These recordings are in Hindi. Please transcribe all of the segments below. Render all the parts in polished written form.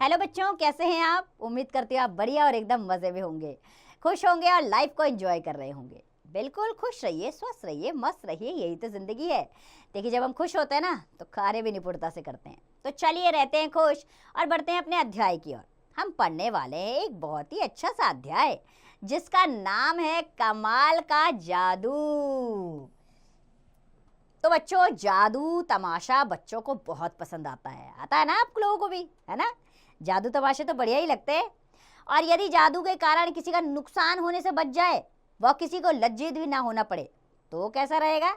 हेलो बच्चों, कैसे हैं आप? उम्मीद करती हूँ आप बढ़िया और एकदम मज़े में होंगे, खुश होंगे और लाइफ को एंजॉय कर रहे होंगे। बिल्कुल खुश रहिए, स्वस्थ रहिए, मस्त रहिए, यही तो ज़िंदगी है। देखिए, जब हम खुश होते हैं ना तो कार्य भी निपुणता से करते हैं। तो चलिए रहते हैं खुश और बढ़ते हैं अपने अध्याय की ओर। हम पढ़ने वाले हैं एक बहुत ही अच्छा सा अध्याय जिसका नाम है कमाल का जादू। तो बच्चों, जादू तमाशा बच्चों को बहुत पसंद आता है ना? आप लोगों को भी, है ना? जादू तमाशे तो बढ़िया ही लगते हैं। और यदि जादू के कारण किसी का नुकसान होने से बच जाए, वह किसी को लज्जित भी ना होना पड़े, तो कैसा रहेगा?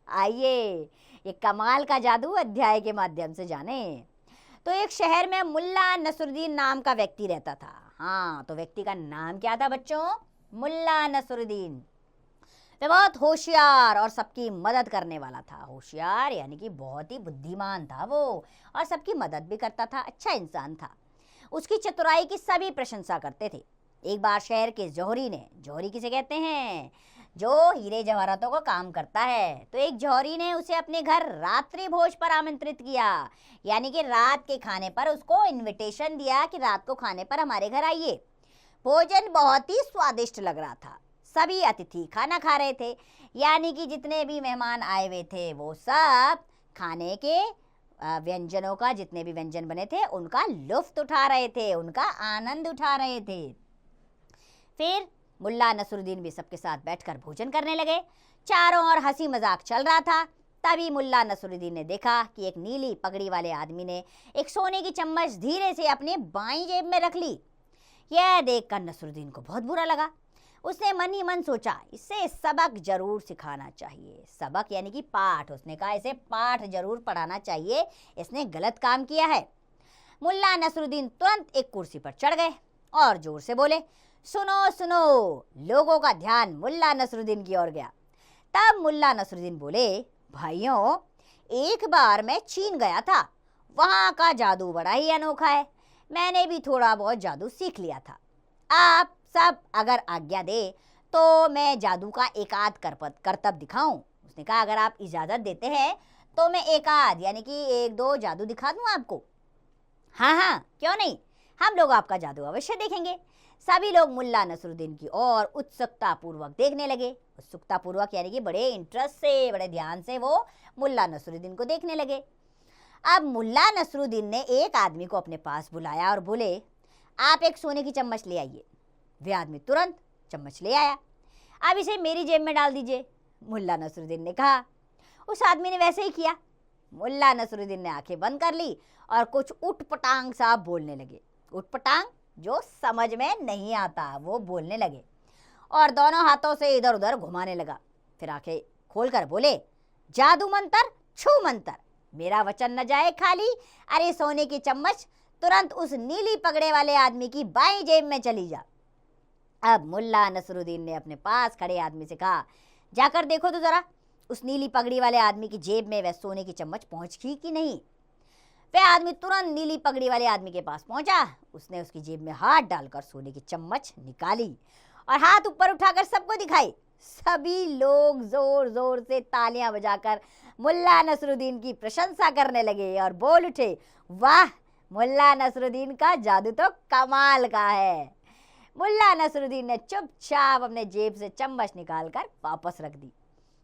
आइए ये कमाल का जादू अध्याय के माध्यम से जाने। तो एक शहर में मुल्ला नसरुद्दीन नाम का व्यक्ति रहता था। हाँ, तो व्यक्ति का नाम क्या था बच्चों? मुल्ला नसरुद्दीन। वह बहुत होशियार और सबकी मदद करने वाला था। होशियार यानी कि बहुत ही बुद्धिमान था वो, और सबकी मदद भी करता था। अच्छा इंसान था। उसकी चतुराई की सभी प्रशंसा करते थे। एक बार शहर के जौहरी ने, जौहरी किसे कहते हैं? जो हीरे जवाहरातों को काम करता है, तो एक जौहरी ने उसे अपने घर रात्रि भोज पर आमंत्रित किया। यानी कि रात के खाने पर उसको इनविटेशन दिया कि रात को खाने पर हमारे घर आइए। भोजन बहुत ही स्वादिष्ट लग रहा था। सभी अतिथि खाना खा रहे थे, यानी कि जितने भी मेहमान आए हुए थे वो सब खाने के व्यंजनों का, जितने भी व्यंजन बने थे उनका लुफ्त उठा रहे थे, उनका आनंद उठा रहे थे। फिर मुल्ला नसरुद्दीन भी सबके साथ बैठकर भोजन करने लगे। चारों ओर हंसी मजाक चल रहा था। तभी मुल्ला नसरुद्दीन ने देखा कि एक नीली पगड़ी वाले आदमी ने एक सोने की चम्मच धीरे से अपने बाईं जेब में रख ली। यह देखकर नसरुद्दीन को बहुत बुरा लगा। उसने मन ही मन सोचा, इसे सबक जरूर सिखाना चाहिए। सबक यानी कि पाठ। उसने कहा इसे पाठ जरूर पढ़ाना चाहिए, इसने गलत काम किया है। मुल्ला नसरुद्दीन तुरंत एक कुर्सी पर चढ़ गए और जोर से बोले, सुनो सुनो। लोगों का ध्यान मुल्ला नसरुद्दीन की ओर गया। तब मुल्ला नसरुद्दीन बोले, भाइयों, एक बार मैं चीन गया था, वहां का जादू बड़ा ही अनोखा है। मैंने भी थोड़ा बहुत जादू सीख लिया था। आप सब अगर आज्ञा दे तो मैं जादू का एकाध करतब दिखाऊं। उसने कहा, अगर आप इजाजत देते हैं तो मैं एकाध यानी कि एक दो जादू दिखा दूं आपको। हाँ हाँ, क्यों नहीं, हम लोग आपका जादू अवश्य देखेंगे। सभी लोग मुल्ला नसरुद्दीन की ओर उत्सुकता पूर्वक देखने लगे। उत्सुकता पूर्वक यानी कि बड़े इंटरेस्ट से, बड़े ध्यान से वो मुल्ला नसरुद्दीन को देखने लगे। अब मुल्ला नसरुद्दीन ने एक आदमी को अपने पास बुलाया और बोले, आप एक सोने की चम्मच ले आइए। वह आदमी तुरंत चम्मच ले आया। अब इसे मेरी जेब में डाल दीजिए, मुल्ला नसरुद्दीन ने कहा। उस आदमी ने वैसे ही किया। मुल्ला नसरुद्दीन ने आंखें बंद कर ली और कुछ उटपटांग सा बोलने लगे। उटपटांग जो समझ में नहीं आता वो बोलने लगे और दोनों हाथों से इधर उधर घुमाने लगा। फिर आंखें खोलकर बोले, जादू मंतर, छू मंतर, मेरा वचन न जाए खाली। अरे सोने की चम्मच तुरंत उस नीली पगड़े वाले आदमी की बाईं जेब में चली जा। अब मुल्ला नसरुद्दीन ने अपने पास खड़े आदमी से कहा, जाकर देखो तो जरा उस नीली पगड़ी वाले आदमी की जेब में वह सोने की चम्मच पहुंच गई कि नहीं। वह आदमी तुरंत नीली पगड़ी वाले आदमी के पास पहुंचा। उसने उसकी जेब में हाथ डालकर सोने की चम्मच निकाली और हाथ ऊपर उठाकर सबको दिखाई। सभी लोग जोर जोर से तालियां बजाकर मुल्ला नसरुद्दीन की प्रशंसा करने लगे और बोल उठे, वाह, मुल्ला नसरुद्दीन का जादू तो कमाल का है। मुल्ला नसरुद्दीन ने चुपचाप अपने जेब से चम्मच निकालकर वापस रख दी।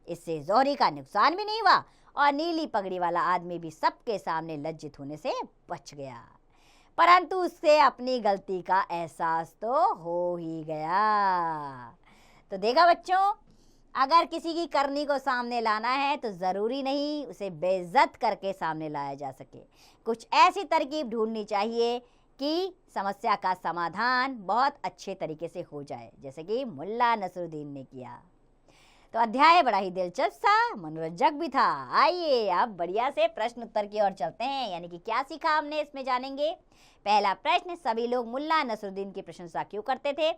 इससे जौहरी का नुकसान भी नहीं हुआ और नीली पगड़ी वाला आदमी भी सबके सामने लज्जित होने से बच गया। परंतु उससे अपनी गलती का एहसास तो हो ही गया। तो देखा बच्चों, अगर किसी की करनी को सामने लाना है तो ज़रूरी नहीं उसे बेइज्जत करके सामने लाया जा सके। कुछ ऐसी तरकीब ढूंढनी चाहिए कि समस्या का समाधान बहुत अच्छे तरीके से हो जाए, जैसे कि मुल्ला नसरुद्दीन ने किया। तो अध्याय बड़ा ही दिलचस्प था, मनोरंजक भी था। आइए अब बढ़िया से प्रश्न उत्तर की ओर चलते हैं, यानी कि क्या सीखा हमने इसमें जानेंगे। पहला प्रश्न, सभी लोग मुल्ला नसरुद्दीन की प्रशंसा क्यों करते थे?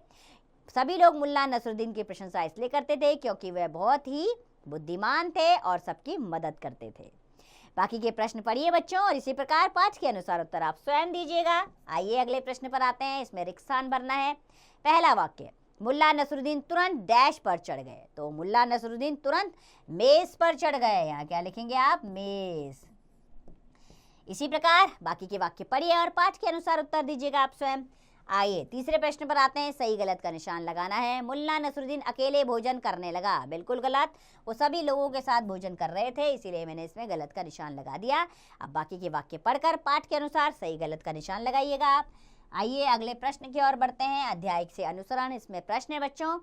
सभी लोग मुल्ला नसरुद्दीन की प्रशंसा इसलिए करते थे क्योंकि वह बहुत ही बुद्धिमान थे और सबकी मदद करते थे। बाकी के प्रश्न पढ़िए बच्चों और इसी प्रकार पाठ के अनुसार उत्तर आप स्वयं दीजिएगा। आइए अगले प्रश्न पर आते हैं। इसमें रिक्त स्थान भरना है। पहला वाक्य, मुल्ला नसरुद्दीन तुरंत डैश पर चढ़ गए। तो मुल्ला नसरुद्दीन तुरंत मेज पर चढ़ गए। यहाँ क्या लिखेंगे आप? मेज। इसी प्रकार बाकी के वाक्य पढ़िए और पाठ के अनुसार उत्तर दीजिएगा आप स्वयं। आइए तीसरे प्रश्न पर आते हैं। सही गलत का निशान लगाना है। मुल्ला नसरुद्दीन अकेले भोजन करने लगा। बिल्कुल गलत, वो सभी लोगों के साथ भोजन कर रहे थे, इसीलिए मैंने इसमें गलत का निशान लगा दिया। अब बाकी के वाक्य पढ़कर पाठ के अनुसार सही गलत का निशान लगाइएगा आप। आइए अगले प्रश्न की ओर बढ़ते हैं। अध्याय से अनुसरण। इसमें प्रश्न है बच्चों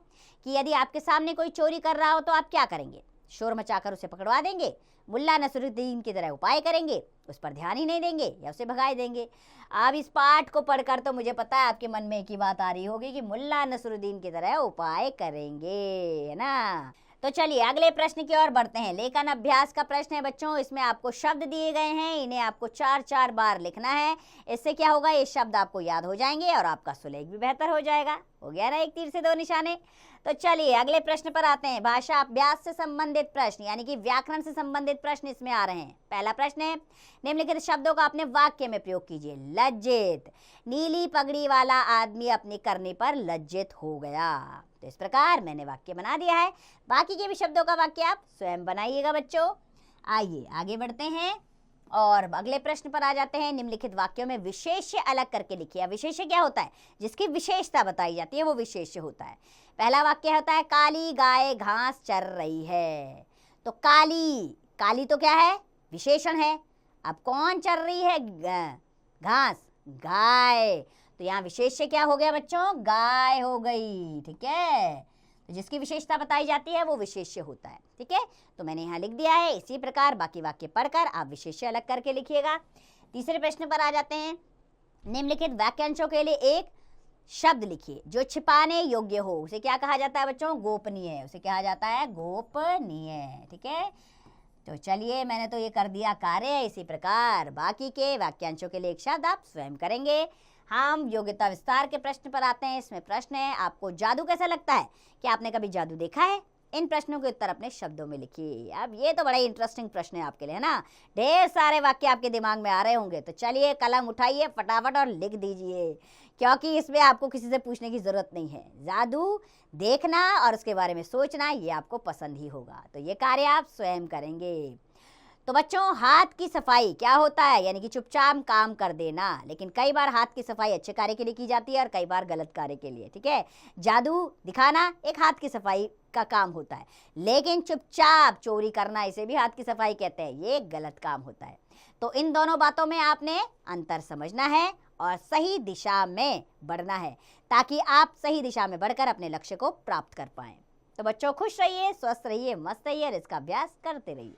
कि यदि आपके सामने कोई चोरी कर रहा हो तो आप क्या करेंगे? शोर मचाकर उसे पकड़वा देंगे, मुल्ला नसरुद्दीन की तरह उपाय करेंगे, उस पर ध्यान ही नहीं देंगे, या उसे भगा देंगे? अब इस पाठ को पढ़कर तो मुझे पता है आपके मन में एक ही बात आ रही होगी कि मुल्ला नसरुद्दीन की तरह उपाय करेंगे, है ना? तो चलिए अगले प्रश्न की ओर बढ़ते हैं। लेखन अभ्यास का प्रश्न है बच्चों। इसमें आपको शब्द दिए गए हैं, इन्हें आपको 4-4 बार लिखना है। इससे क्या होगा, ये शब्द आपको याद हो जाएंगे और आपका सुलेख भी बेहतर हो जाएगा। हो गया ना, एक तीर से दो निशाने। तो चलिए अगले प्रश्न पर आते हैं। भाषा अभ्यास से संबंधित प्रश्न यानी कि व्याकरण से संबंधित प्रश्न इसमें आ रहे हैं। पहला प्रश्न है, निम्नलिखित शब्दों का अपने वाक्य में प्रयोग कीजिए। लज्जित, नीली पगड़ी वाला आदमी अपनी करनी पर लज्जित हो गया। तो इस प्रकार मैंने वाक्य बना दिया है। बाकी के भी शब्दों का वाक्य आप स्वयं बनाइएगा बच्चों। आइए आगे बढ़ते हैं और अगले प्रश्न पर आ जाते हैं। निम्नलिखित वाक्यों में विशेष्य अलग करके लिखिए। विशेष्य क्या होता है? जिसकी विशेषता बताई जाती है वो विशेष्य होता है। पहला वाक्य होता है, काली गाय घास चर रही है। तो काली, काली तो क्या है? विशेषण है। अब कौन चर रही है घास? गाय। तो यहाँ विशेष्य क्या हो गया बच्चों? गाय हो गई। ठीक है, तो जिसकी विशेषता बताई जाती है वो विशेष्य होता है। ठीक है, तो मैंने यहाँ लिख दिया है। इसी प्रकार बाकी वाक्य पढ़कर आप विशेष्य अलग करके लिखिएगा। तीसरे प्रश्न पर आ जाते हैं। निम्नलिखित वाक्यांशों के लिए एक शब्द लिखिए जो छिपाने योग्य हो। उसे क्या कहा जाता है बच्चों? गोपनीय। उसे कहा जाता है गोपनीय। ठीक है, तो चलिए मैंने तो ये कर दिया कार्य। इसी प्रकार बाकी के वाक्यांशों के लिए एक शब्द आप स्वयं करेंगे। हम योग्यता विस्तार के प्रश्न पर आते हैं। इसमें प्रश्न है, आपको जादू कैसा लगता है? क्या आपने कभी जादू देखा है? इन प्रश्नों के उत्तर अपने शब्दों में लिखिए। अब ये तो बड़ा ही इंटरेस्टिंग प्रश्न है आपके लिए, है ना? ढेर सारे वाक्य आपके दिमाग में आ रहे होंगे। तो चलिए कलम उठाइए फटाफट और लिख दीजिए, क्योंकि इसमें आपको किसी से पूछने की जरूरत नहीं है। जादू देखना और उसके बारे में सोचना ये आपको पसंद ही होगा, तो ये कार्य आप स्वयं करेंगे। तो बच्चों, हाथ की सफाई क्या होता है? यानी कि चुपचाप काम कर देना। लेकिन कई बार हाथ की सफाई अच्छे कार्य के लिए की जाती है और कई बार गलत कार्य के लिए। ठीक है, जादू दिखाना एक हाथ की सफाई का काम होता है, लेकिन चुपचाप चोरी करना, इसे भी हाथ की सफाई कहते हैं, ये गलत काम होता है। तो इन दोनों बातों में आपने अंतर समझना है और सही दिशा में बढ़ना है, ताकि आप सही दिशा में बढ़कर अपने लक्ष्य को प्राप्त कर पाएं। तो बच्चों खुश रहिए, स्वस्थ रहिए, मस्त रहिए और इसका अभ्यास करते रहिए।